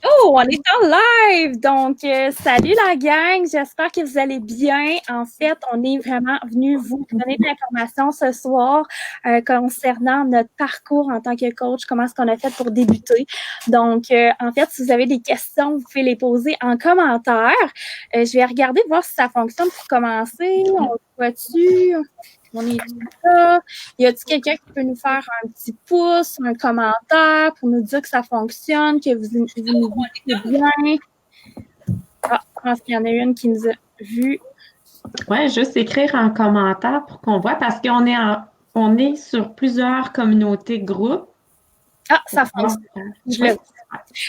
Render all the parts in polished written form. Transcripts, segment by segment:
Oh, on est en live! Donc, salut la gang! J'espère que vous allez bien. En fait, on est vraiment venu vous donner de l'information ce soir concernant notre parcours en tant que coach, comment est-ce qu'on a fait pour débuter. Donc, en fait, si vous avez des questions, vous pouvez les poser en commentaire. Je vais regarder, voir si ça fonctionne pour commencer. On le voit-tu? On est là. Y a-t-il quelqu'un qui peut nous faire un petit pouce, un commentaire pour nous dire que ça fonctionne, que vous nous voyez bien? Ah, je pense qu'il y en a une qui nous a vu. Ouais, juste écrire en commentaire pour qu'on voit parce on est sur plusieurs communautés groupes Ah, pour ça pouvoir fonctionne. faire. Je le Oui.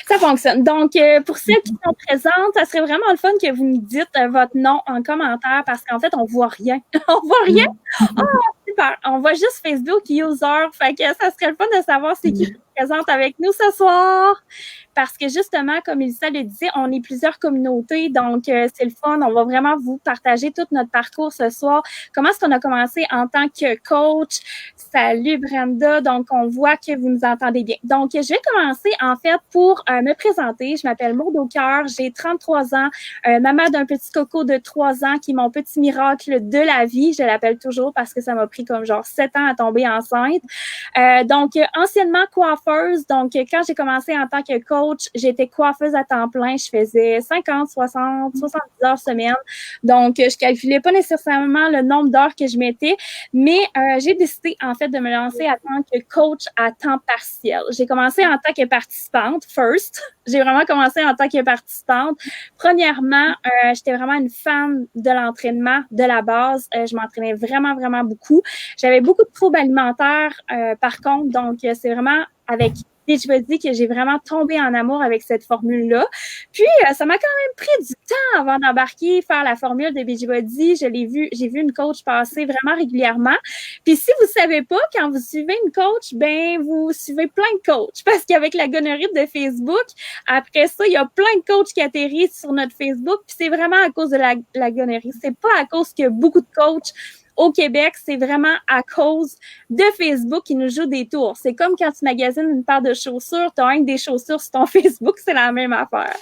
Ça fonctionne. Donc, pour celles qui sont présentes, ça serait vraiment le fun que vous me dites votre nom en commentaire parce qu'en fait, on voit rien. On voit rien. Oh, super. On voit juste Facebook user. Fait que ça serait le fun de savoir c'est qui est présente avec nous ce soir. Parce que justement, comme Elisa le disait, on est plusieurs communautés. Donc, c'est le fun. On va vraiment vous partager tout notre parcours ce soir. Comment est-ce qu'on a commencé en tant que coach? Salut Brenda. Donc, on voit que vous nous entendez bien. Donc, je vais commencer en fait pour me présenter. Je m'appelle Maud Aucoeur. J'ai 33 ans. Maman d'un petit coco de 3 ans qui est mon petit miracle de la vie. Je l'appelle toujours parce que ça m'a pris comme genre 7 ans à tomber enceinte. Donc, anciennement coiffeuse. Donc, quand j'ai commencé en tant que coach, j'étais coiffeuse à temps plein. Je faisais 50, 60, 70 heures semaine. Donc, je calculais pas nécessairement le nombre d'heures que je mettais, mais j'ai décidé en fait de me lancer en tant que coach à temps partiel. J'ai commencé en tant que participante, first. J'ai vraiment commencé en tant que participante. Premièrement, j'étais vraiment une fan de l'entraînement, de la base. Je m'entraînais vraiment, vraiment beaucoup. J'avais beaucoup de troubles alimentaires, par contre. Donc, c'est vraiment avec Beachbody que j'ai vraiment tombé en amour avec cette formule-là. Puis, ça m'a quand même pris du temps avant d'embarquer, faire la formule de Beachbody. J'ai vu une coach passer vraiment régulièrement. Puis, si vous savez pas, quand vous suivez une coach, ben, vous suivez plein de coachs. Parce qu'avec la gonorrhée de Facebook, après ça, il y a plein de coachs qui atterrissent sur notre Facebook. Puis, c'est vraiment à cause de la gonorrhée. C'est pas à cause que beaucoup de coachs au Québec, c'est vraiment à cause de Facebook qui nous joue des tours. C'est comme quand tu magasines une paire de chaussures, tu as un des chaussures sur ton Facebook, c'est la même affaire.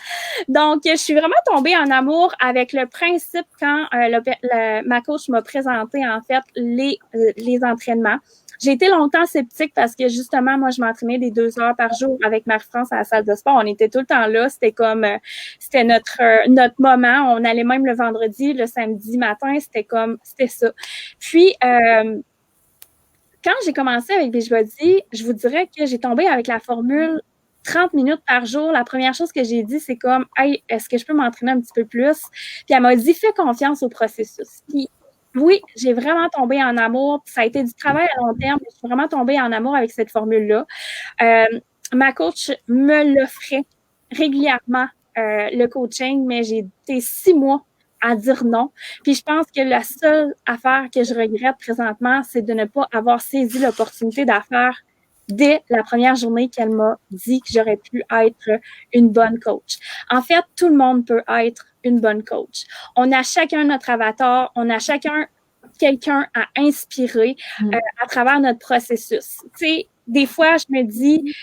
Donc, je suis vraiment tombée en amour avec le principe quand ma coach m'a présenté en fait les entraînements. J'ai été longtemps sceptique parce que justement, moi, je m'entraînais des 2 heures par jour avec Marie-France à la salle de sport. On était tout le temps là. C'était comme, c'était notre moment. On allait même le vendredi, le samedi matin. C'était ça. Puis, quand j'ai commencé avec Beachbody, je vous dirais que j'ai tombé avec la formule 30 minutes par jour. La première chose que j'ai dit, c'est comme, hey, est-ce que je peux m'entraîner un petit peu plus? Puis elle m'a dit, fais confiance au processus. Puis oui, j'ai vraiment tombé en amour. Ça a été du travail à long terme, mais je suis vraiment tombée en amour avec cette formule-là. Ma coach me l'offrait régulièrement, le coaching, mais j'ai été 6 mois à dire non. Puis je pense que la seule affaire que je regrette présentement, c'est de ne pas avoir saisi l'opportunité d'affaire dès la première journée qu'elle m'a dit que j'aurais pu être une bonne coach. En fait, tout le monde peut être une bonne coach. On a chacun notre avatar, on a chacun quelqu'un à inspirer à travers notre processus. Tu sais, des fois, je me dis,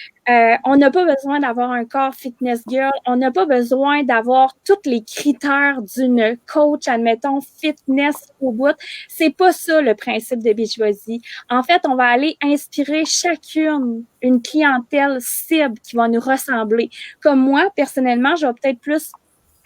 on n'a pas besoin d'avoir un corps fitness girl, on n'a pas besoin d'avoir tous les critères d'une coach, admettons, fitness au bout. C'est pas ça le principe de Beachbody. En fait, on va aller inspirer chacune une clientèle cible qui va nous ressembler. Comme moi, personnellement, je vais peut-être plus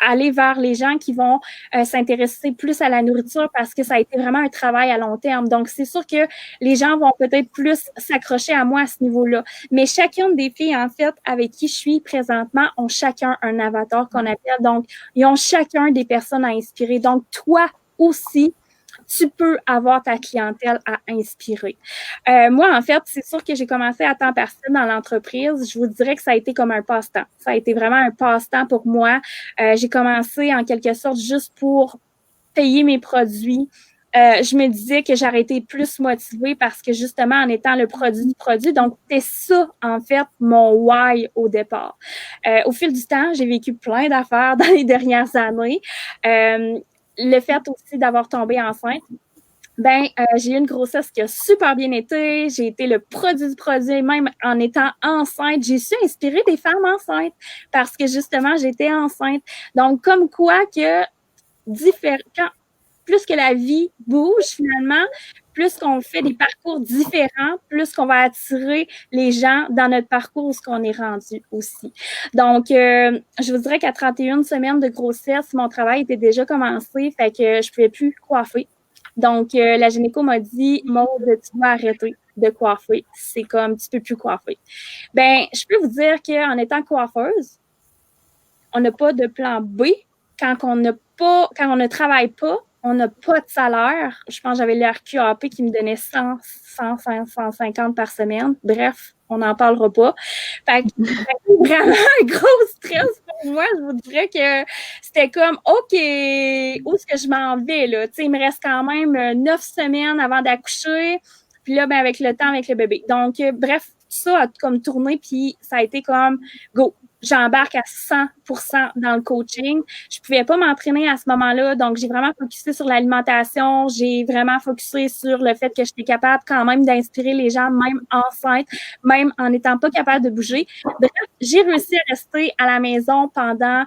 aller vers les gens qui vont s'intéresser plus à la nourriture parce que ça a été vraiment un travail à long terme. Donc, c'est sûr que les gens vont peut-être plus s'accrocher à moi à ce niveau-là. Mais chacune des filles, en fait, avec qui je suis présentement, ont chacun un avatar qu'on appelle. Donc, ils ont chacun des personnes à inspirer. Donc, toi aussi, tu peux avoir ta clientèle à inspirer. Moi, en fait, c'est sûr que j'ai commencé à temps partiel dans l'entreprise. Je vous dirais que ça a été comme un passe-temps. Ça a été vraiment un passe-temps pour moi. J'ai commencé en quelque sorte juste pour payer mes produits. Je me disais que j'aurais été plus motivée parce que justement, en étant le produit du produit, donc c'était ça, en fait, mon why au départ. Au fil du temps, j'ai vécu plein d'affaires dans les dernières années. Le fait aussi d'avoir tombé enceinte, J'ai eu une grossesse qui a super bien été. J'ai été le produit du produit, même en étant enceinte. J'ai su inspirer des femmes enceintes parce que justement, j'étais enceinte. Donc, comme quoi que plus que la vie bouge finalement, plus qu'on fait des parcours différents, plus qu'on va attirer les gens dans notre parcours où ce qu'on est rendu aussi. Donc, je vous dirais qu'à 31 semaines de grossesse, mon travail était déjà commencé, fait que je pouvais plus coiffer. Donc, la gynéco m'a dit, Maude, tu dois arrêter de coiffer. C'est comme, tu peux plus coiffer. Je peux vous dire qu'en étant coiffeuse, on n'a pas de plan B quand on ne travaille pas, on n'a pas de salaire. Je pense que j'avais l'RQAP qui me donnait 150 par semaine. Bref, on n'en parlera pas. Fait que vraiment un gros stress pour moi. Je vous dirais que c'était comme, OK, où est-ce que je m'en vais, là? Tu sais, il me reste quand même 9 semaines avant d'accoucher. Puis là, avec le temps, avec le bébé. Donc, bref, tout ça a comme tourné, puis ça a été comme, go, j'embarque à 100% dans le coaching. Je pouvais pas m'entraîner à ce moment-là, donc j'ai vraiment focusé sur l'alimentation. J'ai vraiment focusé sur le fait que j'étais capable quand même d'inspirer les gens, même enceinte, même en n'étant pas capable de bouger. Bref, j'ai réussi à rester à la maison pendant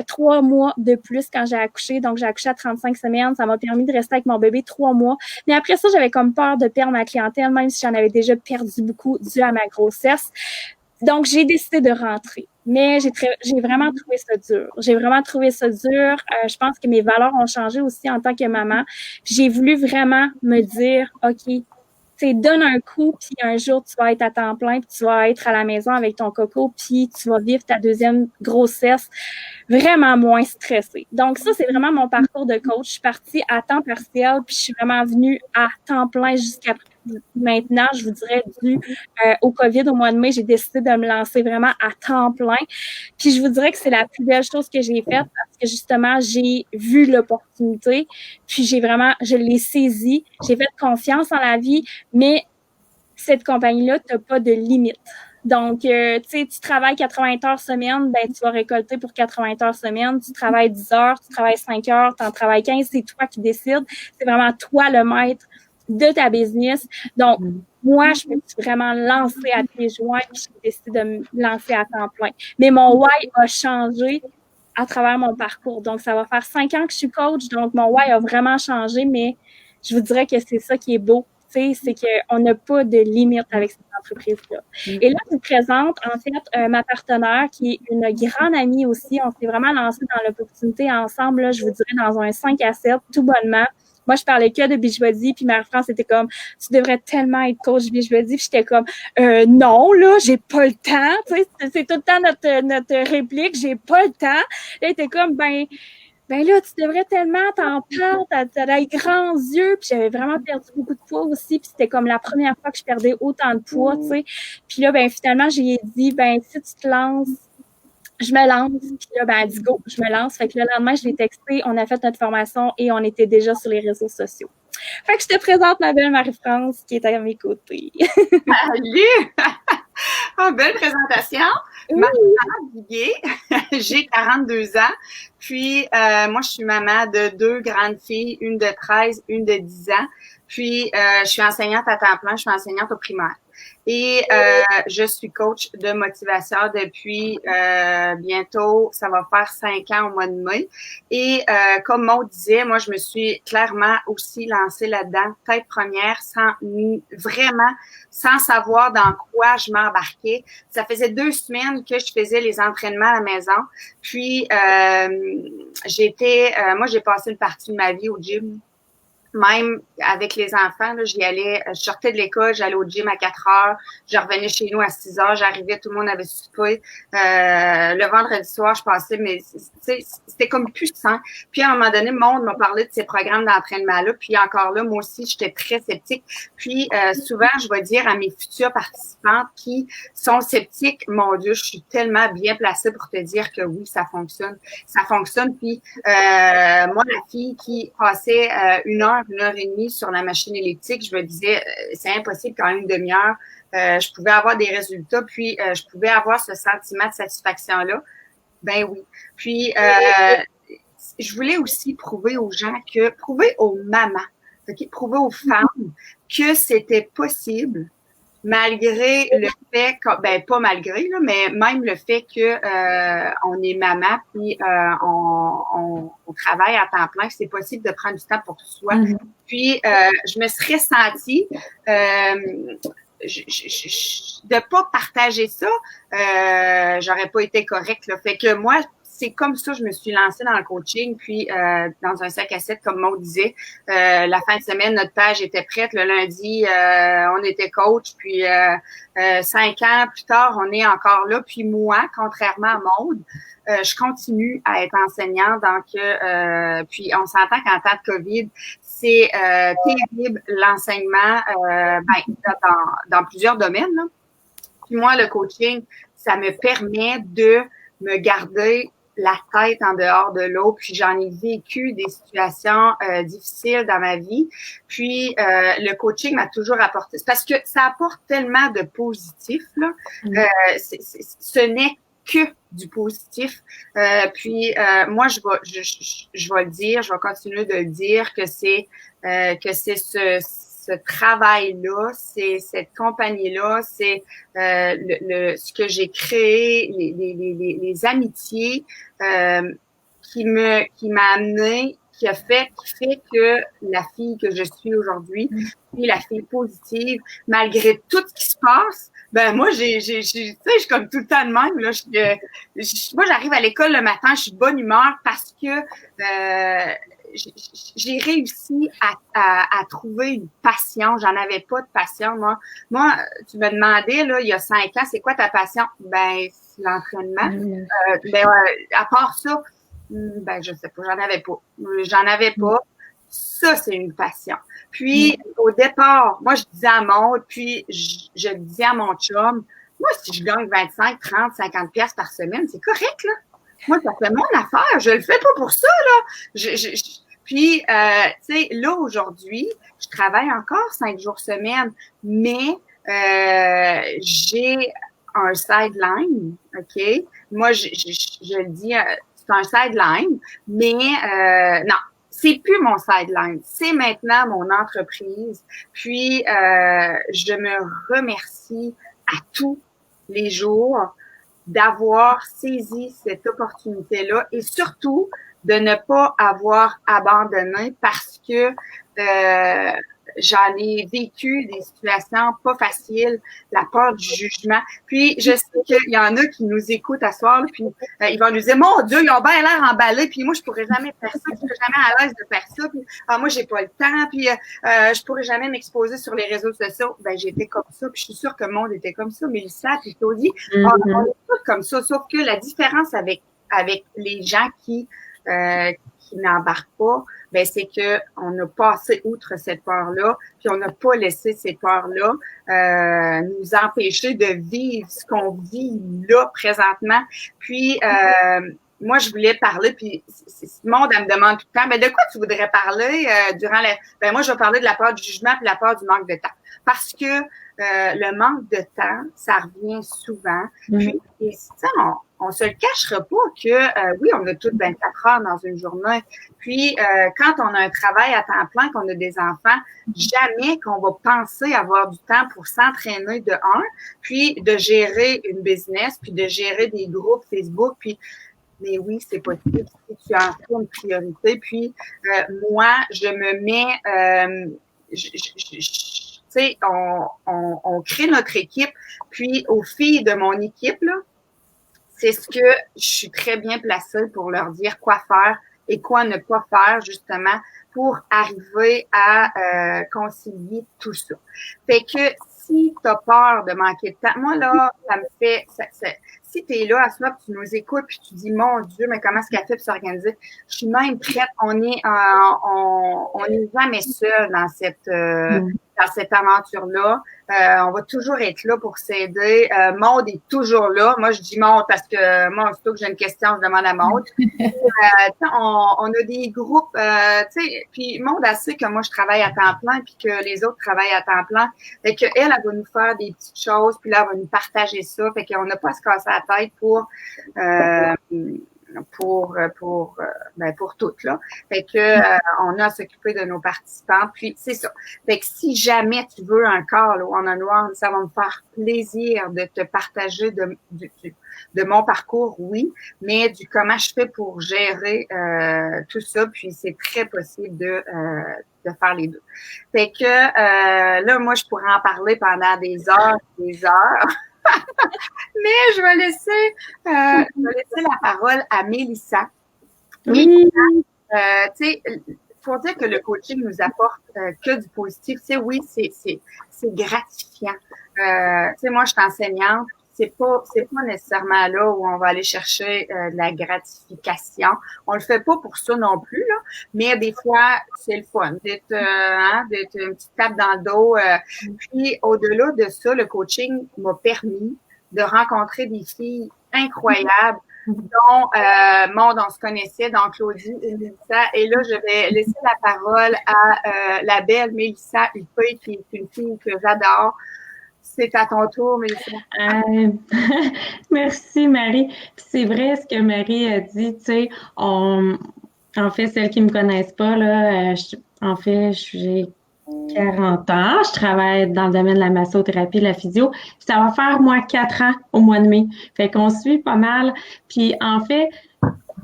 3 mois de plus quand j'ai accouché. Donc, j'ai accouché à 35 semaines. Ça m'a permis de rester avec mon bébé 3 mois. Mais après ça, j'avais comme peur de perdre ma clientèle, même si j'en avais déjà perdu beaucoup dû à ma grossesse. Donc, j'ai décidé de rentrer. Mais j'ai vraiment trouvé ça dur. J'ai vraiment trouvé ça dur. Je pense que mes valeurs ont changé aussi en tant que maman. J'ai voulu vraiment me dire, OK, tu sais, donne un coup, puis un jour, tu vas être à temps plein, puis tu vas être à la maison avec ton coco, puis tu vas vivre ta deuxième grossesse vraiment moins stressée. Donc ça, c'est vraiment mon parcours de coach. Je suis partie à temps partiel, puis je suis vraiment venue à temps plein jusqu'à maintenant. Je vous dirais, dû au COVID, au mois de mai, j'ai décidé de me lancer vraiment à temps plein. Puis je vous dirais que c'est la plus belle chose que j'ai faite parce que justement, j'ai vu l'opportunité, puis je l'ai saisie. J'ai fait confiance en la vie, mais cette compagnie-là, tu n'as pas de limite. Donc, tu sais, tu travailles 80 heures semaine, tu vas récolter pour 80 heures semaine. Tu travailles 10 heures, tu travailles 5 heures, tu en travailles 15, c'est toi qui décides. C'est vraiment toi le maître de ta business. Donc, moi, je me suis vraiment lancée à pieds joints et j'ai décidé de me lancer à temps plein. Mais mon why a changé à travers mon parcours. Donc, ça va faire 5 ans que je suis coach. Donc, mon why a vraiment changé, mais je vous dirais que c'est ça qui est beau. C'est qu'on n'a pas de limite avec cette entreprise-là. Et là, je vous présente, en fait, ma partenaire qui est une grande amie aussi. On s'est vraiment lancé dans l'opportunité ensemble, là, je vous dirais, dans un 5 à 7, tout bonnement. Moi, je parlais que de Beachbody, puis Marie-France était comme, tu devrais tellement être coach Beachbody, puis j'étais comme, non, là, j'ai pas le temps, tu sais, c'est tout le temps notre réplique, j'ai pas le temps. Là, elle était comme, ben là, tu devrais tellement t'en parler, t'as des grands yeux, puis j'avais vraiment perdu beaucoup de poids aussi, puis c'était comme la première fois que je perdais autant de poids, tu sais. Puis là, finalement, j'ai dit, si tu te lances, je me lance. Puis là, elle dit go, je me lance. Fait que le lendemain, je l'ai texté, on a fait notre formation et on était déjà sur les réseaux sociaux. Fait que je te présente ma belle Marie-France qui est à mes côtés. Salut! Oh, belle présentation. Oui. Marie-France Duguay, j'ai 42 ans. Puis, moi, je suis maman de 2 grandes filles, une de 13, une de 10 ans. Puis, je suis enseignante à temps plein, je suis enseignante au primaire. Et je suis coach de motivation depuis bientôt, ça va faire 5 ans au mois de mai. Et comme Maud disait, moi, je me suis clairement aussi lancée là-dedans, tête première, sans savoir dans quoi je m'embarquais. Ça faisait 2 semaines que je faisais les entraînements à la maison. Puis, moi, j'ai passé une partie de ma vie au gym. Même avec les enfants, là, je sortais de l'école, j'allais au gym à 4 heures, je revenais chez nous à 6 heures, j'arrivais, tout le monde avait soupé. Le vendredi soir, je passais, mais c'était comme puissant. Puis à un moment donné, le monde m'a parlé de ces programmes d'entraînement-là, puis encore là, moi aussi, j'étais très sceptique. Puis souvent, je vais dire à mes futures participantes qui sont sceptiques, mon Dieu, je suis tellement bien placée pour te dire que oui, ça fonctionne. Ça fonctionne. Puis moi, la fille qui passait 1 heure et demie sur la machine elliptique, je me disais, c'est impossible qu'en une demi-heure, je pouvais avoir des résultats, puis je pouvais avoir ce sentiment de satisfaction-là. Ben oui. Puis, je voulais aussi prouver aux mamans, OK, prouver aux femmes que c'était possible malgré le fait que, ben pas malgré, là, mais même le fait que on est maman puis on travaille à temps plein, que c'est possible de prendre du temps pour soi. Mhm. Puis je me serais sentie de pas partager ça, j'aurais pas été correcte. Là. Fait que moi, c'est comme ça que je me suis lancée dans le coaching, puis dans un sac à 7, comme Maud disait. La fin de semaine, notre page était prête. Le lundi, on était coach, puis 5 ans plus tard, on est encore là. Puis moi, contrairement à Maud, je continue à être enseignante. Donc, puis on s'entend qu'en temps de COVID, c'est terrible l'enseignement dans plusieurs domaines. Là. Puis moi, le coaching, ça me permet de me garder la tête en dehors de l'eau. Puis j'en ai vécu des situations difficiles dans ma vie. Puis le coaching m'a toujours apporté. C'est parce que ça apporte tellement de positif, là. Ce n'est que du positif. Puis moi, je vais le dire, je vais continuer de le dire que c'est ce travail-là, c'est cette compagnie-là, c'est ce que j'ai créé, les amitiés qui m'a amené, qui fait que la fille que je suis aujourd'hui, puis la fille positive, malgré tout ce qui se passe, ben moi tu sais, je suis comme tout le temps de même là. Moi, j'arrive à l'école le matin, je suis de bonne humeur parce que j'ai réussi à trouver une passion. J'en avais pas de passion, moi. Moi, tu me demandais, là, il y a 5 ans, c'est quoi ta passion? Ben, c'est l'entraînement. À part ça, ben, je sais pas, j'en avais pas. Ça, c'est une passion. Puis, au départ, moi, je disais à Maud, puis je disais à mon chum, moi, si je gagne 25, 30, 50 pièces par semaine, c'est correct, là. Moi, ça fait mon affaire. Je le fais pas pour ça, là. Puis, tu sais, là, aujourd'hui, je travaille encore 5 jours semaine, mais j'ai un sideline, OK? Moi, je le dis, c'est un sideline, mais non, c'est plus mon sideline. C'est maintenant mon entreprise. Puis, je me remercie à tous les jours d'avoir saisi cette opportunité-là et surtout de ne pas avoir abandonné parce que j'en ai vécu des situations pas faciles, la peur du jugement. Puis, je sais qu'il y en a qui nous écoutent à soir, puis ils vont nous dire, mon Dieu, ils ont bien l'air emballés, puis moi, je pourrais jamais faire ça, je serais jamais à l'aise de faire ça, puis moi, j'ai pas le temps, puis je pourrais jamais m'exposer sur les réseaux sociaux. Ben, j'étais comme ça, puis je suis sûre que le monde était comme ça, mais Mélissa, puis Claudie, on est tous comme ça, sauf que la différence avec les gens qui n'embarquent pas, ben c'est que on a passé outre cette peur-là, puis on n'a pas laissé cette peur-là nous empêcher de vivre ce qu'on vit là présentement. Puis moi, je voulais parler, puis Simone, elle me demande tout le temps, mais de quoi tu voudrais parler durant la... Ben moi, je vais parler de la peur du jugement puis la peur du manque de temps. Parce que le manque de temps, ça revient souvent. Puis, on se le cachera pas que, oui, on a toutes 24 heures dans une journée. Puis, quand on a un travail à temps plein, qu'on a des enfants, jamais qu'on va penser avoir du temps pour s'entraîner de un, puis de gérer une business, puis de gérer des groupes Facebook, puis mais oui, c'est possible si tu en fais une priorité. Puis, moi, je me mets... tu sais, on crée notre équipe. Puis, aux filles de mon équipe, là, c'est ce que je suis très bien placée pour leur dire quoi faire et quoi ne pas faire, justement, pour arriver à concilier tout ça. Fait que si tu as peur de manquer de temps, moi, là, ça me fait... si tu es là à ce moment, tu nous écoutes, puis tu dis, mon Dieu, mais comment est-ce qu'elle fait pour s'organiser? Je suis même prête. On est jamais seul dans cette aventure-là. On va toujours être là pour s'aider. Maud est toujours là. Moi, je dis Maud parce que moi, aussitôt que j'ai une question, je demande à Maud. On a des groupes, tu sais, puis Maud, elle sait que moi, je travaille à temps plein puis que les autres travaillent à temps plein. Fait qu'elle, elle va nous faire des petites choses puis là, elle va nous partager ça. Fait qu'on n'a pas à se casser la tête pour pour toutes, là. Fait que on a à s'occuper de nos participants. Puis c'est ça. Fait que si jamais tu veux un call one-on-one, ça va me faire plaisir de te partager de mon parcours, oui, mais du comment je fais pour gérer tout ça. Puis c'est très possible de faire les deux. Fait que là, moi, je pourrais en parler pendant des heures, mais je vais laisser la parole à Mélissa. Oui. Tu sais, faut dire que le coaching nous apporte que du positif. Tu sais, oui, c'est gratifiant. Tu sais, moi, je suis enseignante. C'est pas nécessairement là où on va aller chercher de la gratification. On le fait pas pour ça non plus, là. Mais des fois, c'est le fun d'être une petite tape dans le dos. Puis, au-delà de ça, le coaching m'a permis de rencontrer des filles incroyables dont on se connaissait, donc Claudie et Mélissa. Et là, je vais laisser la parole à la belle Mélissa Huppé, qui est une fille que j'adore. C'est à ton tour, Mélissa. Merci, Marie. Puis c'est vrai ce que Marie a dit, tu sais, en fait, celles qui me connaissent pas, là, j'ai 40 ans, je travaille dans le domaine de la massothérapie, de la physio, puis ça va faire, moi, 4 ans au mois de mai. Fait qu'on suit pas mal. Puis en fait,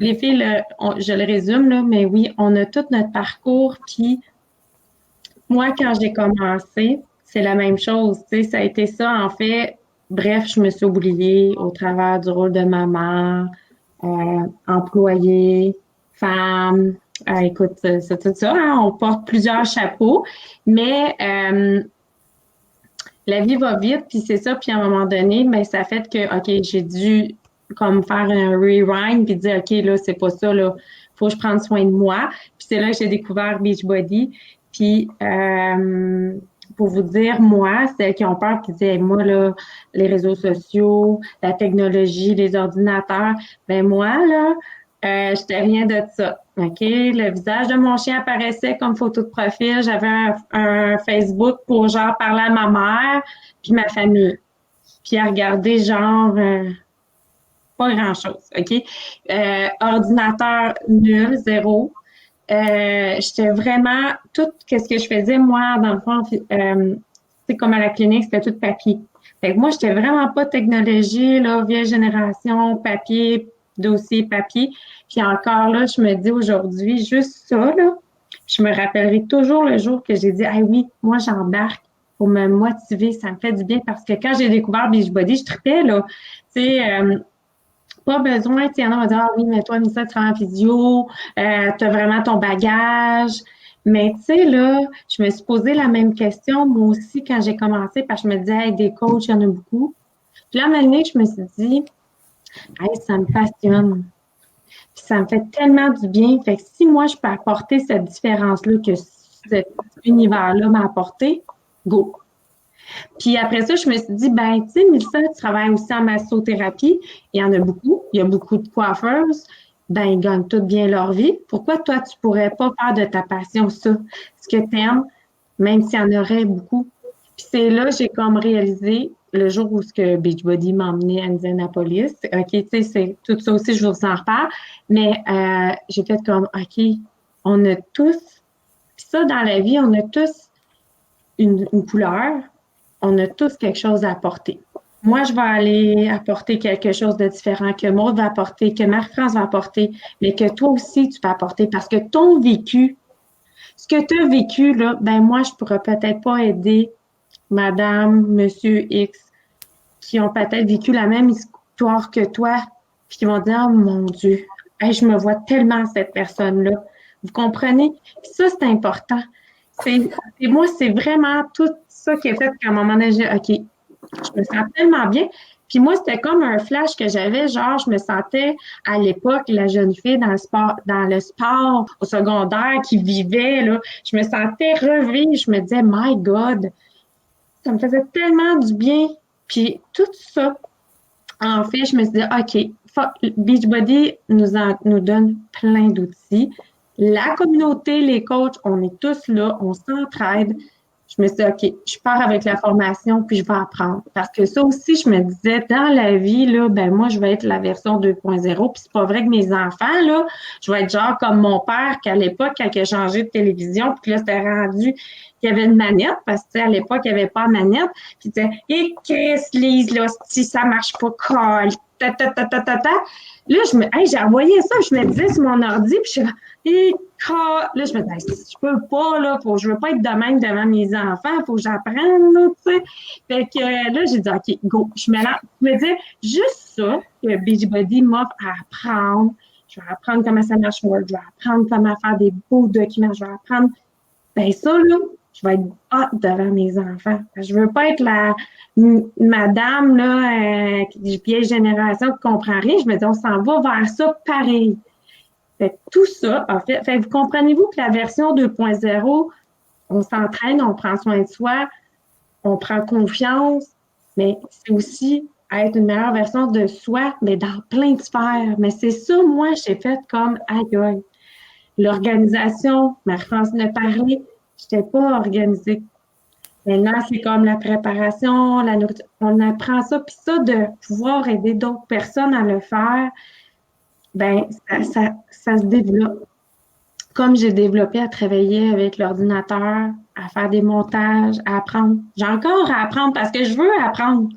les filles, je le résume, là, mais oui, on a tout notre parcours, puis moi, quand j'ai commencé, c'est la même chose, tu sais, ça a été ça, en fait. Bref, je me suis oubliée au travers du rôle de maman, employée, femme. Écoute, c'est tout ça, hein, on porte plusieurs chapeaux, mais la vie va vite, puis c'est ça, puis à un moment donné, ben, ça fait que, OK, j'ai dû comme faire un rewind, puis dire, OK, là, c'est pas ça, là, faut que je prenne soin de moi. Puis c'est là que j'ai découvert Beachbody, puis pour vous dire, moi, celles qui ont peur, qui disent, hey, moi, là, les réseaux sociaux, la technologie, les ordinateurs, ben moi, là, j'étais rien de ça. OK? Le visage de mon chien apparaissait comme photo de profil. J'avais un Facebook pour, genre, parler à ma mère puis ma famille. Puis à regarder, genre, pas grand-chose. OK? Ordinateur nul, zéro. J'étais vraiment, tout ce que je faisais, moi, dans le fond, c'est comme à la clinique, c'était tout papier. Fait que moi, j'étais vraiment pas technologie, là, vieille génération, papier, dossier, papier. Puis encore là, je me dis aujourd'hui, juste ça, là, je me rappellerai toujours le jour que j'ai dit, ah oui, moi, j'embarque pour me motiver, ça me fait du bien parce que quand j'ai découvert Beachbody, je tripais, là, tu sais, pas besoin, tu sais, il y en a qui vont dire, ah oui, mais toi, Missa, tu travailles en physio, tu as vraiment ton bagage. Mais tu sais, là, je me suis posé la même question, moi aussi, quand j'ai commencé, parce que je me disais, hey, des coachs, il y en a beaucoup. Puis là, à un moment donné, je me suis dit, hey, ça me passionne. Puis ça me fait tellement du bien. Fait que si moi, je peux apporter cette différence-là que cet univers-là m'a apporté, go. Puis après ça, je me suis dit, ben, tu sais, Mélissa, tu travailles aussi en massothérapie. Il y en a beaucoup. Il y a beaucoup de coiffeuses. Ben, ils gagnent toutes bien leur vie. Pourquoi toi, tu pourrais pas faire de ta passion ça? Ce que tu aimes, même s'il y en aurait beaucoup. Puis c'est là, j'ai comme réalisé le jour où ce que Beachbody m'a emmené à Indianapolis. OK, tu sais, c'est tout ça aussi, je vous en reparle. Mais j'ai fait comme, OK, on a tous, puis ça, dans la vie, on a tous une couleur. On a tous quelque chose à apporter. Moi, je vais aller apporter quelque chose de différent que Maud va apporter, que Marie-France va apporter, mais que toi aussi, tu peux apporter parce que ton vécu, ce que tu as vécu, là, ben moi, je pourrais peut-être pas aider Madame, Monsieur X, qui ont peut-être vécu la même histoire que toi, puis qui vont dire, oh mon Dieu, hey, je me vois tellement cette personne-là. Vous comprenez? Puis ça, c'est important. Et moi, c'est vraiment tout ça qui a fait qu'à un moment donné, j'ai OK, je me sens tellement bien. Puis moi, c'était comme un flash que j'avais, genre, je me sentais à l'époque la jeune fille dans le sport au secondaire qui vivait, là. Je me sentais revivre. Je me disais, my God, ça me faisait tellement du bien. Puis tout ça, en fait, je me suis dit, OK, Beachbody nous donne plein d'outils. La communauté, les coachs, on est tous là, on s'entraide. je me suis dit, OK, je pars avec la formation, puis je vais apprendre. Parce que ça aussi, je me disais, dans la vie, là, ben moi, je vais être la version 2.0, puis c'est pas vrai que mes enfants, là, je vais être genre comme mon père, qu'à l'époque, quand il a changé de télévision, puis là, c'était rendu qu'il y avait une manette, parce que, à l'époque, il n'y avait pas de manette, puis tu disais, hé, Chris, Lise, là, si ça marche pas, colle, ta, ta, ta, ta, ta, ta. Là, j'ai envoyé ça, je me disais sur mon ordi, puis je suis là, là, je me disais, je peux pas, là, je veux pas être de même devant mes enfants, faut que j'apprenne, là, tu sais. Fait que là, j'ai dit, OK, go, je me disais, juste ça, que Beachbody m'offre à apprendre. Je vais apprendre comment ça marche Word, je vais apprendre comment faire des beaux documents, je vais apprendre. Ben ça, là, je vais être hot devant mes enfants. Je veux pas être la madame, là, vieille génération qui comprend rien. Je me dis, on s'en va vers ça pareil. Fait tout ça, en fait, vous comprenez-vous que la version 2.0, on s'entraîne, on prend soin de soi, on prend confiance, mais c'est aussi être une meilleure version de soi, mais dans plein de sphères. Mais c'est ça, moi, j'ai fait comme aïe. L'organisation, Marie-France l'a parlé, je n'étais pas organisée. Maintenant, c'est comme la préparation, la nourriture. On apprend ça, puis ça, de pouvoir aider d'autres personnes à le faire, ben ça se développe. Comme j'ai développé à travailler avec l'ordinateur, à faire des montages, à apprendre. J'ai encore à apprendre parce que je veux apprendre.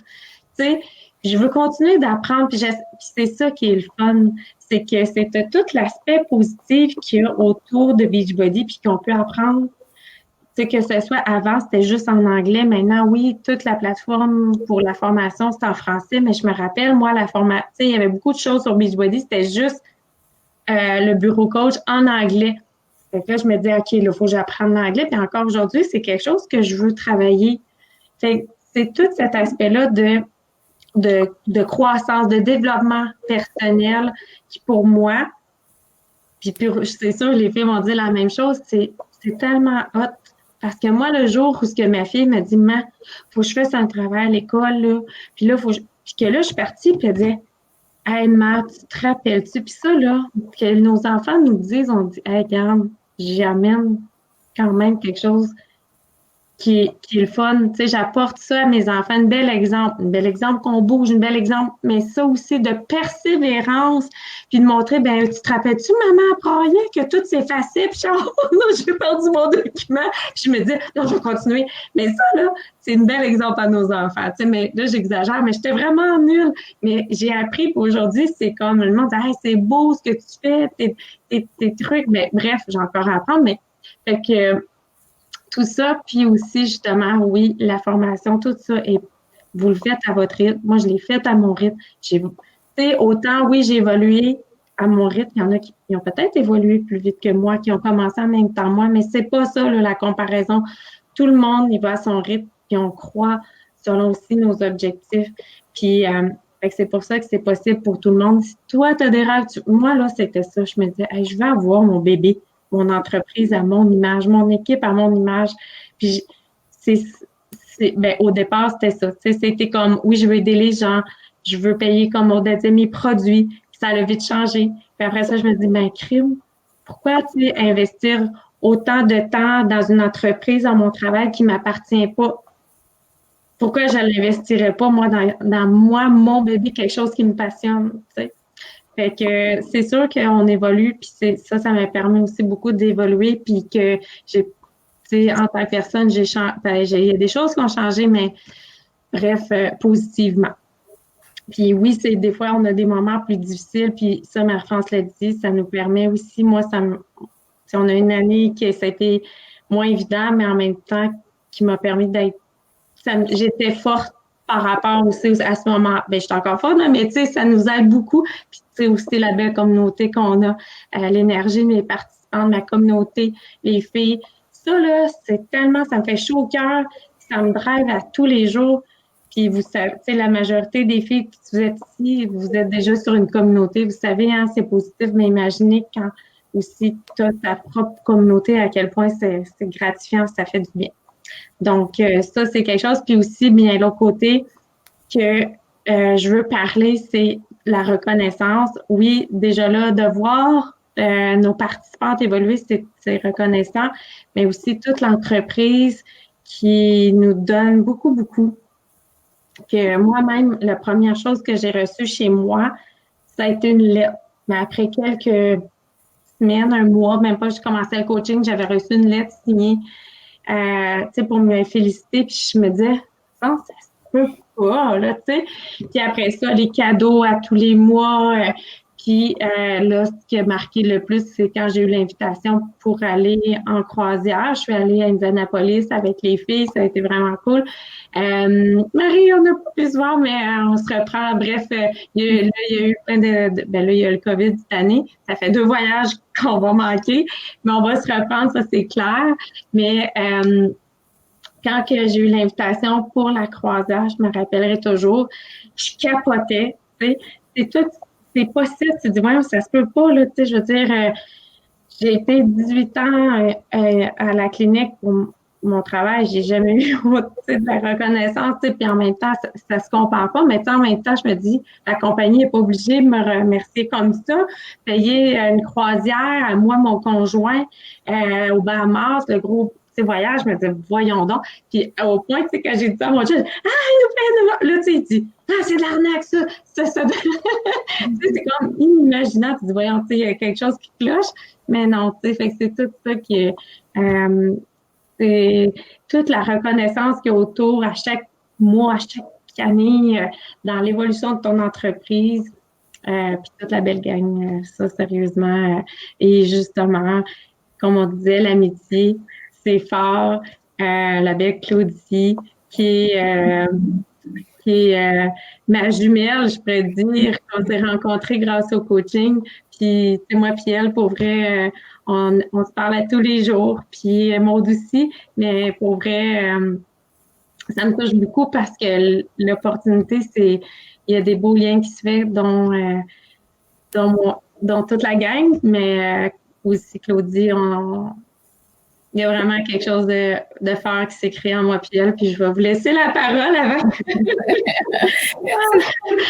Tu sais, je veux continuer d'apprendre. Puis c'est ça qui est le fun. C'est que c'est tout l'aspect positif qu'il y a autour de Beachbody puis qu'on peut apprendre. Tu sais, que ce soit avant, c'était juste en anglais. Maintenant, oui, toute la plateforme pour la formation, c'est en français. Mais je me rappelle, moi, la formation, tu sais, il y avait beaucoup de choses sur Beachbody. C'était juste le bureau coach en anglais. Fait que là, je me dis, OK, il faut que j'apprenne l'anglais. Puis encore aujourd'hui, c'est quelque chose que je veux travailler. Fait que c'est tout cet aspect-là de croissance, de développement personnel qui, pour moi, puis c'est sûr, les filles m'ont dit la même chose, c'est tellement hot. Parce que moi, le jour où ce que ma fille me dit, maman, faut que je fasse un travail à l'école, là. Puis là, puis que là, je suis partie, puis elle disait, hey, ma, tu te rappelles-tu? Puis ça, là, que nos enfants nous disent, on dit, hey, regarde, j'amène quand même quelque chose qui est le fun. Tu sais, j'apporte ça à mes enfants, un bel exemple qu'on bouge, un bel exemple, mais ça aussi de persévérance, puis de montrer, ben tu te rappelles-tu, maman, après rien, que tout s'effaçait, puis oh non, j'ai perdu mon document. Puis je me dis, non, je vais continuer. Mais ça, là, c'est un bel exemple à nos enfants. Tu sais, mais là, j'exagère, mais j'étais vraiment nulle. Mais j'ai appris, aujourd'hui, c'est comme, le monde dit, hey, c'est beau ce que tu fais, tes trucs. Mais bref, j'ai encore à apprendre, mais fait que tout ça, puis aussi, justement, oui, la formation, tout ça, et vous le faites à votre rythme. Moi, je l'ai fait à mon rythme. Tu sais, autant, oui, j'ai évolué à mon rythme. Il y en a qui ont peut-être évolué plus vite que moi, qui ont commencé en même temps que moi, mais c'est pas ça, là, la comparaison. Tout le monde, il va à son rythme, puis on croit selon aussi nos objectifs. Puis, c'est pour ça que c'est possible pour tout le monde. Si toi, tu as des rêves, moi, là, c'était ça. Je me disais, hey, je veux avoir mon bébé, mon entreprise à mon image, mon équipe à mon image. Puis au départ, c'était ça. C'était comme, oui, je veux aider les gens, je veux payer comme Odette disait mes produits, puis ça a vite changé. Puis après ça, je me dis, ben crime, pourquoi investir autant de temps dans une entreprise, dans mon travail qui ne m'appartient pas? Pourquoi je ne l'investirais pas, moi, dans moi, mon bébé, quelque chose qui me passionne, tu sais? Fait que c'est sûr qu'on évolue, puis ça m'a permis aussi beaucoup d'évoluer, puis que j'ai, tu sais, en tant que personne, il y a des choses qui ont changé, mais bref, positivement. Puis oui, des fois, on a des moments plus difficiles, puis ça, Marie-France l'a dit, ça nous permet aussi, moi, on a une année qui ça a été moins évident, mais en même temps, qui m'a permis j'étais forte par rapport aussi à ce moment. Ben, je suis encore forte, mais tu sais, ça nous aide beaucoup. Puis tu sais, aussi la belle communauté qu'on a, l'énergie de mes participants, de ma communauté, les filles. Ça, là, c'est tellement, ça me fait chaud au cœur, ça me drive à tous les jours. Puis vous savez, tu sais, la majorité des filles qui vous êtes ici, vous êtes déjà sur une communauté, vous savez, hein, c'est positif, mais imaginez quand aussi tu as ta propre communauté, à quel point c'est gratifiant, ça fait du bien. Donc, ça, c'est quelque chose. Puis aussi, bien, l'autre côté que je veux parler, c'est la reconnaissance. Oui, déjà là, de voir nos participantes évoluer, c'est reconnaissant, mais aussi toute l'entreprise qui nous donne beaucoup, beaucoup. Que moi-même, la première chose que j'ai reçue chez moi, ça a été une lettre. Mais après quelques semaines, un mois, même pas, j'ai commencé le coaching, j'avais reçu une lettre signée pour me féliciter. Puis je me disais, non, ça se peut pas, là, tu sais. Puis après ça, les cadeaux à tous les mois. Puis là, ce qui a marqué le plus, c'est quand j'ai eu l'invitation pour aller en croisière. Je suis allée à Indianapolis avec les filles, ça a été vraiment cool. Marie, on n'a pas pu se voir, mais on se reprend. Bref, il y a eu plein ben là, il y a le COVID cette année. Ça fait 2 voyages qu'on va manquer, mais on va se reprendre, ça c'est clair. Mais quand que j'ai eu l'invitation pour la croisière, je me rappellerai toujours, je capotais, tu sais. C'est tout, c'est possible. Tu te dis, ouais, ça se peut pas, là, tu sais, je veux dire, j'ai été 18 ans à la clinique pour mon travail, j'ai jamais eu de la reconnaissance, puis en même temps, ça se compare pas, mais en même temps, je me dis, la compagnie n'est pas obligée de me remercier comme ça, payer une croisière à moi, mon conjoint, au Bahamas, le gros voyage, je me dis, voyons donc, puis au point, tu sais, quand j'ai dit ça à mon chum, il nous fait là, tu sais, il dit, c'est de l'arnaque, ça. C'est comme inimaginable, tu dis, voyons, tu sais, il y a quelque chose qui cloche, mais non, tu sais, fait que c'est tout ça qui est, c'est toute la reconnaissance qu'il y a autour à chaque mois, à chaque année, dans l'évolution de ton entreprise, puis toute la belle gang, ça, sérieusement. Et justement, comme on disait, l'amitié, c'est fort. La belle Claudie, qui est ma jumelle, je pourrais dire, qu'on s'est rencontrés grâce au coaching. Puis, c'est moi puis elle, pour vrai, on se parle à tous les jours. Puis, Maud aussi, mais pour vrai, ça me touche beaucoup parce que l'opportunité, il y a des beaux liens qui se font, dont toute la gang, mais aussi Claudie, il y a vraiment quelque chose de fort qui s'est créé en moi puis elle, puis je vais vous laisser la parole avant.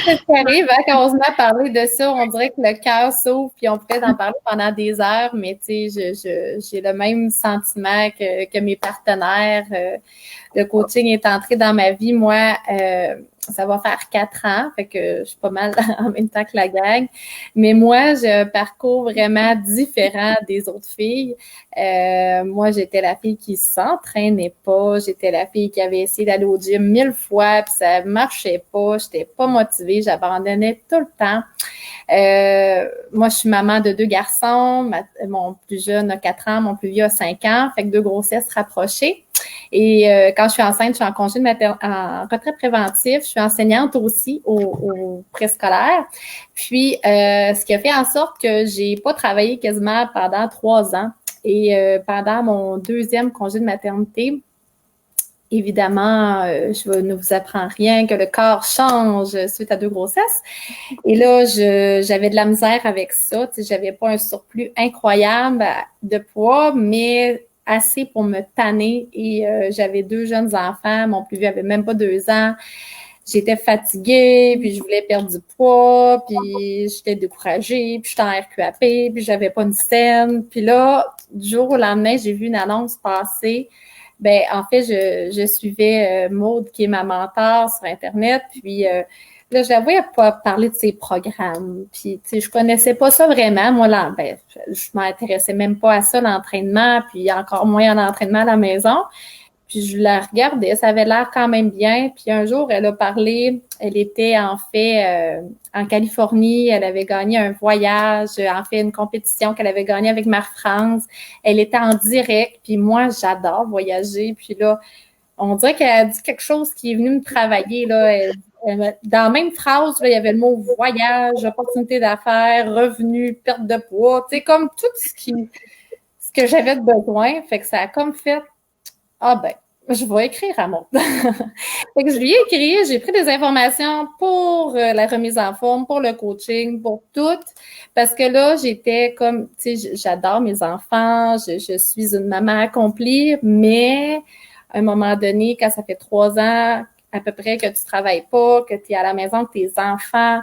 C'est ce qui arrive, hein, quand on se met à parler de ça, on dirait que le cœur s'ouvre, puis on pourrait en parler pendant des heures, mais tu sais, j'ai le même sentiment que mes partenaires. Le coaching est entré dans ma vie, moi, ça va faire 4 ans, fait que je suis pas mal en même temps que la gang. Mais moi, j'ai un parcours vraiment différent des autres filles. Moi, j'étais la fille qui s'entraînait pas. J'étais la fille qui avait essayé d'aller au gym 1000 fois, puis ça marchait pas. J'étais pas motivée. J'abandonnais tout le temps. Moi, je suis maman de 2 garçons. Mon plus jeune a 4 ans, mon plus vieux a 5 ans. Fait que 2 grossesses rapprochées. Et quand je suis enceinte, je suis en congé en retrait préventif. Je suis enseignante aussi au préscolaire. Puis, ce qui a fait en sorte que j'ai pas travaillé quasiment pendant 3 ans. Et pendant mon 2e congé de maternité, évidemment, je ne vous apprends rien, que le corps change suite à 2 grossesses. Et là, j'avais de la misère avec ça. Tu sais, j'avais pas un surplus incroyable de poids, mais assez pour me tanner. Et j'avais 2 jeunes enfants. Mon plus vieux avait même pas 2 ans. J'étais fatiguée, puis je voulais perdre du poids, puis j'étais découragée, puis j'étais en RQAP, puis j'avais pas une scène. Puis là, du jour au lendemain, j'ai vu une annonce passer. Ben, en fait, je suivais Maude, qui est ma mentor sur Internet, puis là, je la voyais pas parler de ses programmes. Puis, tu sais, je connaissais pas ça vraiment. Moi, là, ben, je m'intéressais même pas à ça, l'entraînement, puis encore moins à l'entraînement à la maison. Puis je la regardais, ça avait l'air quand même bien. Puis un jour, elle a parlé, elle était en fait en Californie, elle avait gagné un voyage, en fait une compétition qu'elle avait gagnée avec Mar France. Elle était en direct, puis moi, j'adore voyager. Puis là, on dirait qu'elle a dit quelque chose qui est venu me travailler. Là. Dans la même phrase, là, il y avait le mot voyage, opportunité d'affaires, revenus, perte de poids, tu sais, comme tout ce que j'avais de besoin. Fait que ça a comme fait je vais écrire à Maud. Fait que je lui ai écrit, j'ai pris des informations pour la remise en forme, pour le coaching, pour tout. Parce que là, j'étais comme, tu sais, j'adore mes enfants, je suis une maman accomplie, mais à un moment donné, quand ça fait 3 ans à peu près que tu travailles pas, que tu es à la maison avec tes enfants,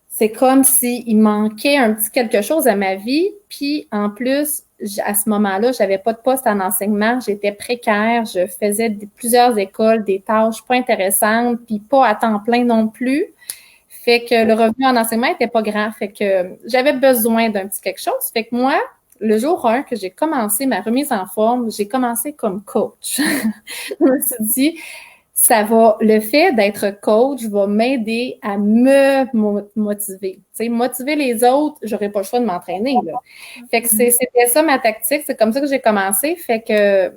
c'est comme s'il manquait un petit quelque chose à ma vie. Puis, en plus, à ce moment-là, j'avais pas de poste en enseignement, j'étais précaire, je faisais plusieurs écoles, des tâches pas intéressantes, puis pas à temps plein non plus. Fait que le revenu en enseignement était pas grand. Fait que j'avais besoin d'un petit quelque chose. Fait que moi, le jour 1 que j'ai commencé ma remise en forme, j'ai commencé comme coach. Je me suis dit, le fait d'être coach va m'aider à me motiver. Tu sais, motiver les autres, j'aurais pas le choix de m'entraîner, là. Fait que c'était ça ma tactique. C'est comme ça que j'ai commencé. Fait que,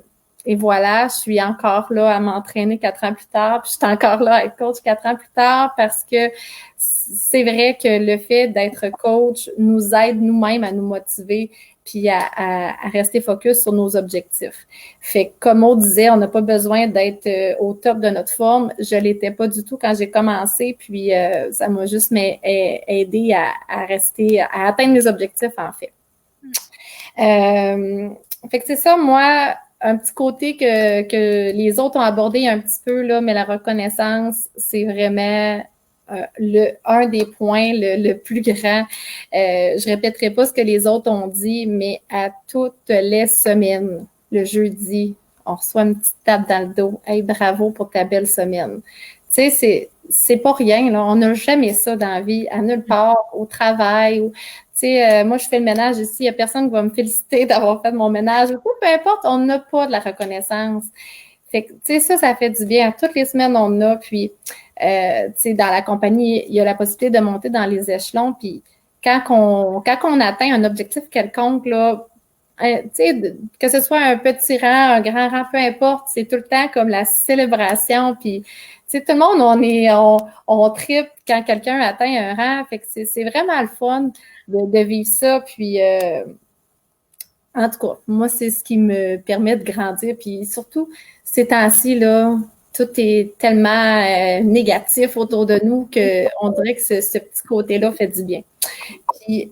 et voilà, je suis encore là à m'entraîner 4 ans plus tard, puis je suis encore là à être coach 4 ans plus tard parce que c'est vrai que le fait d'être coach nous aide nous-mêmes à nous motiver puis à rester focus sur nos objectifs. Fait que, comme on disait, on n'a pas besoin d'être au top de notre forme. Je l'étais pas du tout quand j'ai commencé, puis ça m'a juste aidé à rester, à atteindre mes objectifs, en fait. Fait que c'est ça, moi, un petit côté que les autres ont abordé un petit peu, là, mais la reconnaissance, c'est vraiment un des points le plus grand. Je répéterai pas ce que les autres ont dit, mais à toutes les semaines, le jeudi, on reçoit une petite tape dans le dos. Hey, bravo pour ta belle semaine. Tu sais, c'est pas rien, là. On n'a jamais ça dans la vie, à nulle part, au travail. Tu sais, moi, je fais le ménage ici. Il n'y a personne qui va me féliciter d'avoir fait mon ménage. Ou peu importe, on n'a pas de la reconnaissance. Fait que, tu sais, ça fait du bien. Toutes les semaines, on en a. Puis, tu sais, dans la compagnie, il y a la possibilité de monter dans les échelons. Puis, quand on atteint un objectif quelconque, là, tu sais, que ce soit un petit rang, un grand rang, peu importe, c'est tout le temps comme la célébration. Puis, tu sais, tout le monde, on tripe quand quelqu'un atteint un rang. Fait que c'est vraiment le fun de vivre ça. Puis, en tout cas, moi, c'est ce qui me permet de grandir. Puis surtout, ces temps-ci, là, tout est tellement négatif autour de nous qu'on dirait que ce petit côté-là fait du bien. Puis,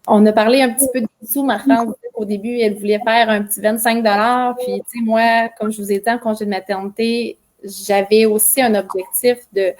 on a parlé un petit peu de sous. Marc-France, au début, elle voulait faire un petit 25 $. Puis, tu sais, moi, comme je vous ai dit, en congé de maternité, j'avais aussi un objectif de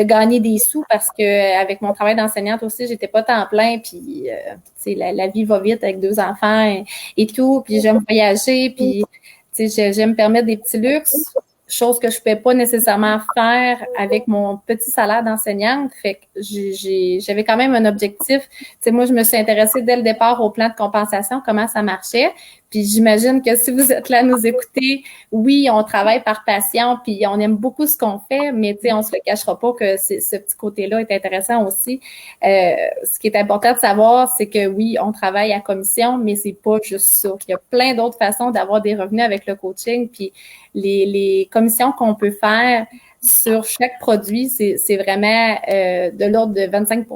gagner des sous parce que avec mon travail d'enseignante aussi, j'étais pas temps plein, puis tu sais, la vie va vite avec 2 enfants et tout, puis j'aime voyager, puis tu sais, j'aime me permettre des petits luxes, chose que je pouvais pas nécessairement faire avec mon petit salaire d'enseignante. Fait que j'avais quand même un objectif. Tu sais, moi, je me suis intéressée dès le départ au plan de compensation, comment ça marchait. Puis j'imagine que si vous êtes là à nous écouter, oui, on travaille par passion, puis on aime beaucoup ce qu'on fait, mais tu sais, on se le cachera pas que ce petit côté-là est intéressant aussi. Ce qui est important de savoir, c'est que oui, on travaille à commission, mais c'est pas juste ça. Il y a plein d'autres façons d'avoir des revenus avec le coaching, puis les commissions qu'on peut faire sur chaque produit, c'est vraiment de l'ordre de 25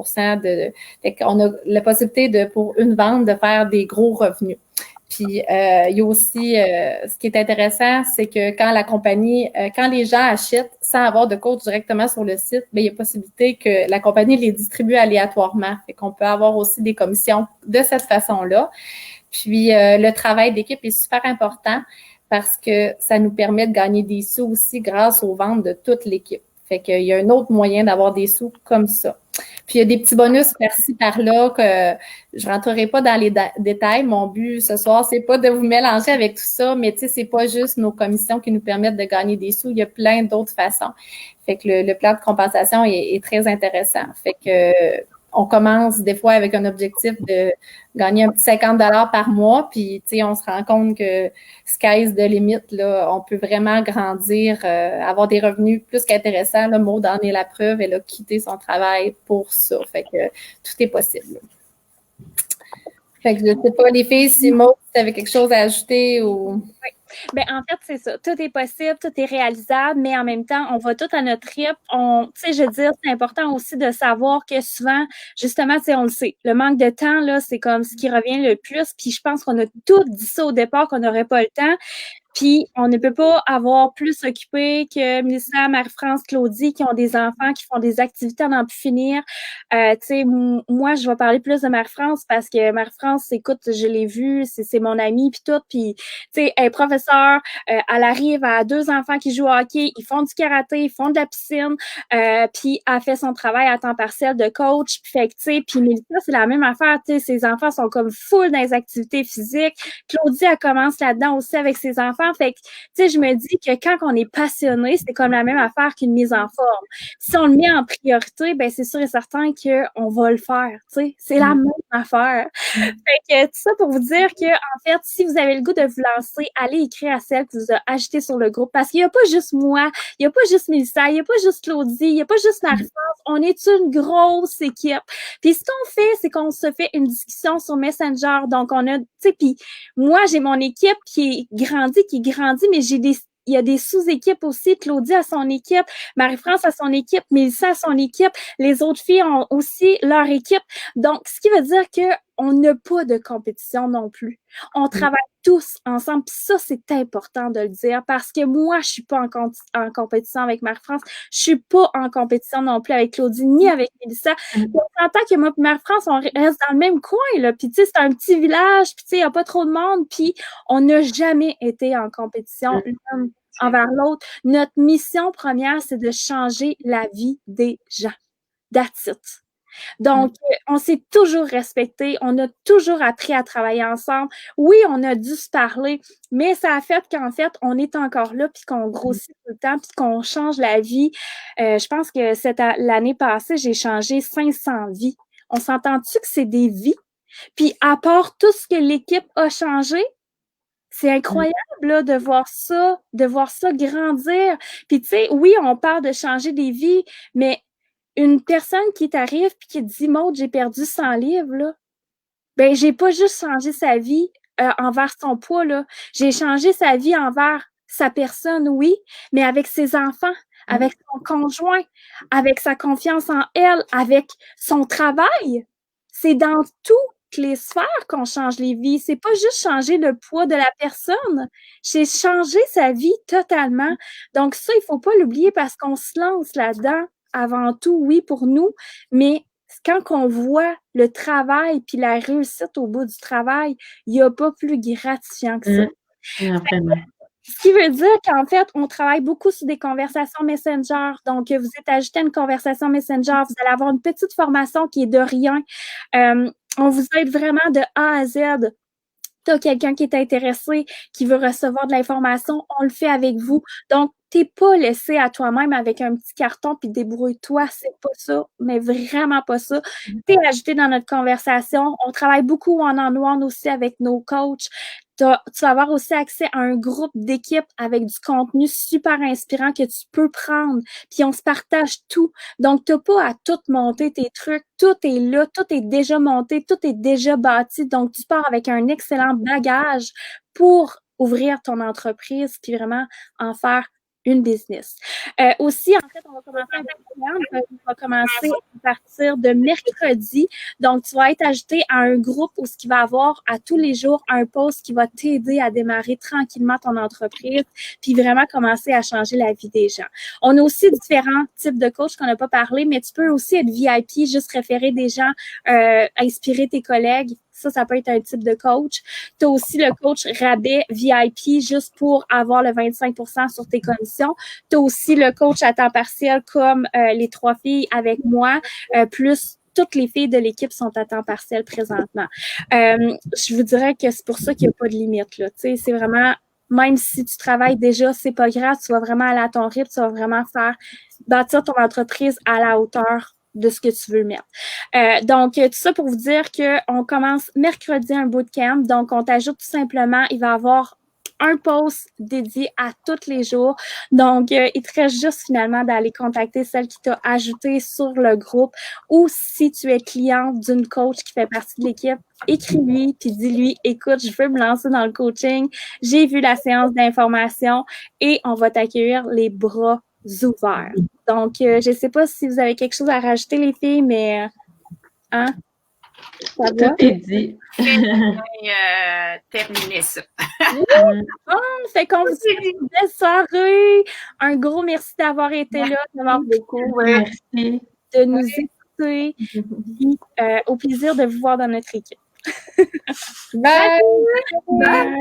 fait qu'on a la possibilité pour une vente de faire des gros revenus. Puis, il y a aussi, ce qui est intéressant, c'est que quand la compagnie, quand les gens achètent sans avoir de coach directement sur le site, bien, il y a possibilité que la compagnie les distribue aléatoirement. Fait qu'on peut avoir aussi des commissions de cette façon-là. Puis, le travail d'équipe est super important parce que ça nous permet de gagner des sous aussi grâce aux ventes de toute l'équipe. Fait qu'il y a un autre moyen d'avoir des sous comme ça. Puis, il y a des petits bonus par-ci, par-là que je rentrerai pas dans les détails. Mon but ce soir, c'est pas de vous mélanger avec tout ça, mais tu sais, c'est pas juste nos commissions qui nous permettent de gagner des sous. Il y a plein d'autres façons. Fait que le plan de compensation est très intéressant. Fait que on commence des fois avec un objectif de gagner un petit 50 $ par mois, puis tu sais, on se rend compte que sky's the limit, là, on peut vraiment grandir, avoir des revenus plus qu'intéressants. Là, Maud en est la preuve, elle a quitté son travail pour ça. Fait que tout est possible. Fait que je sais pas, les filles, si Maud, tu avais quelque chose à ajouter ou... Oui. Bien, en fait, c'est ça. Tout est possible, tout est réalisable, mais en même temps, on va tout à notre rythme. Tu sais, je veux dire, c'est important aussi de savoir que souvent, justement, tu sais, on le sait, le manque de temps, là, c'est comme ce qui revient le plus. Puis je pense qu'on a tout dit ça au départ, qu'on n'aurait pas le temps. Puis, on ne peut pas avoir plus occupé que Mélissa, Marie-France, Claudie, qui ont des enfants, qui font des activités à n'en plus finir. Tu sais, moi, je vais parler plus de Marie-France parce que Marie-France, écoute, je l'ai vue, c'est mon amie, puis tout. Puis, tu sais, elle est professeure professeur, elle arrive à 2 enfants qui jouent au hockey, ils font du karaté, ils font de la piscine, puis elle fait son travail à temps partiel de coach, puis fait que, tu sais, puis Mélissa, c'est la même affaire, tu sais, ses enfants sont comme full dans les activités physiques. Claudie, elle commence là-dedans aussi avec ses enfants, fait que, tu sais, je me dis que quand on est passionné, c'est comme la même affaire qu'une mise en forme. Si on le met en priorité, ben c'est sûr et certain qu'on va le faire, tu sais, c'est la même affaire. Fait que tout ça pour vous dire que, en fait, si vous avez le goût de vous lancer, allez écrire à celle qui vous a ajouté sur le groupe, parce qu'il n'y a pas juste moi, il n'y a pas juste Mélissa, il n'y a pas juste Claudie, il n'y a pas juste Marie-France, on est une grosse équipe. Puis ce qu'on fait, c'est qu'on se fait une discussion sur Messenger, donc on a, tu sais, puis moi, j'ai mon équipe qui grandit, mais il y a des sous-équipes aussi. Claudie a son équipe, Marie-France a son équipe, Mélissa a son équipe, les autres filles ont aussi leur équipe. Donc, ce qui veut dire qu'on n'a pas de compétition non plus. On travaille tous ensemble. Puis ça, c'est important de le dire parce que moi, je suis pas en compétition avec Marie-France. Je suis pas en compétition non plus avec Claudie ni avec Mélissa. On s'entend que moi et Marie-France, on reste dans le même coin, là. Puis, tu sais, c'est un petit village. Puis, tu sais, il n'y a pas trop de monde. Puis, on n'a jamais été en compétition l'un envers l'autre. Notre mission première, c'est de changer la vie des gens. That's it. Donc, on s'est toujours respecté, on a toujours appris à travailler ensemble. Oui, on a dû se parler, mais ça a fait qu'en fait, on est encore là, puis qu'on grossit tout le temps, puis qu'on change la vie. Je pense que l'année passée, j'ai changé 500 vies. On s'entend-tu que c'est des vies? Puis, à part tout ce que l'équipe a changé, c'est incroyable là, de voir ça grandir. Puis, tu sais, oui, on parle de changer des vies, mais une personne qui t'arrive puis qui te dit « Maud, j'ai perdu 100 livres, là. » Ben, j'ai pas juste changé sa vie envers son poids, là. J'ai changé sa vie envers sa personne, oui, mais avec ses enfants, avec son conjoint, avec sa confiance en elle, avec son travail. C'est dans toutes les sphères qu'on change les vies. C'est pas juste changer le poids de la personne. C'est changer sa vie totalement. Donc ça, il faut pas l'oublier parce qu'on se lance là-dedans. Avant tout, oui, pour nous, mais quand on voit le travail puis la réussite au bout du travail, il n'y a pas plus gratifiant que ça. Vraiment. Ce qui veut dire qu'en fait, on travaille beaucoup sur des conversations Messenger. Donc, vous êtes ajouté à une conversation Messenger, vous allez avoir une petite formation qui est de rien. On vous aide vraiment de A à Z. Tu as quelqu'un qui est intéressé, qui veut recevoir de l'information, on le fait avec vous. Donc, t'es pas laissé à toi-même avec un petit carton puis débrouille-toi, c'est pas ça, mais vraiment pas ça. T'es ajouté dans notre conversation. On travaille beaucoup one-on-one aussi avec nos coachs. Tu vas avoir aussi accès à un groupe d'équipe avec du contenu super inspirant que tu peux prendre. Puis on se partage tout. Donc, t'as pas à tout monter tes trucs. Tout est là, tout est déjà monté, tout est déjà bâti. Donc, tu pars avec un excellent bagage pour ouvrir ton entreprise puis vraiment en faire une business. Aussi, en fait, on va commencer un programme. On va commencer à partir de mercredi. Donc, tu vas être ajouté à un groupe où ce qui va avoir à tous les jours un post qui va t'aider à démarrer tranquillement ton entreprise puis vraiment commencer à changer la vie des gens. On a aussi différents types de coachs qu'on n'a pas parlé, mais tu peux aussi être VIP, juste référer des gens, inspirer tes collègues. Ça peut être un type de coach. Tu as aussi le coach rabais VIP juste pour avoir le 25% sur tes commissions. Tu as aussi le coach à temps partiel comme les 3 filles avec moi, plus toutes les filles de l'équipe sont à temps partiel présentement. Je vous dirais que c'est pour ça qu'il n'y a pas de limite, là. Tu sais, c'est vraiment, même si tu travailles déjà, c'est pas grave, tu vas vraiment aller à ton rythme, tu vas vraiment bâtir ton entreprise à la hauteur de ce que tu veux mettre. Donc, tout ça pour vous dire qu'on commence mercredi un bootcamp. Donc, on t'ajoute tout simplement, il va y avoir un post dédié à tous les jours. Donc, il te reste juste finalement d'aller contacter celle qui t'a ajouté sur le groupe ou si tu es cliente d'une coach qui fait partie de l'équipe, écris-lui puis dis-lui, écoute, je veux me lancer dans le coaching. J'ai vu la séance d'information et on va t'accueillir les bras ouverts. Donc, je ne sais pas si vous avez quelque chose à rajouter, les filles, mais hein? Ça va? Tout est dit. Terminer ça. Bon, fait qu'on vous souhaite une belle soirée. Un gros merci d'avoir été là, d'avoir Merci. de nous écouter. Puis, au plaisir de vous voir dans notre équipe. Bye! Bye.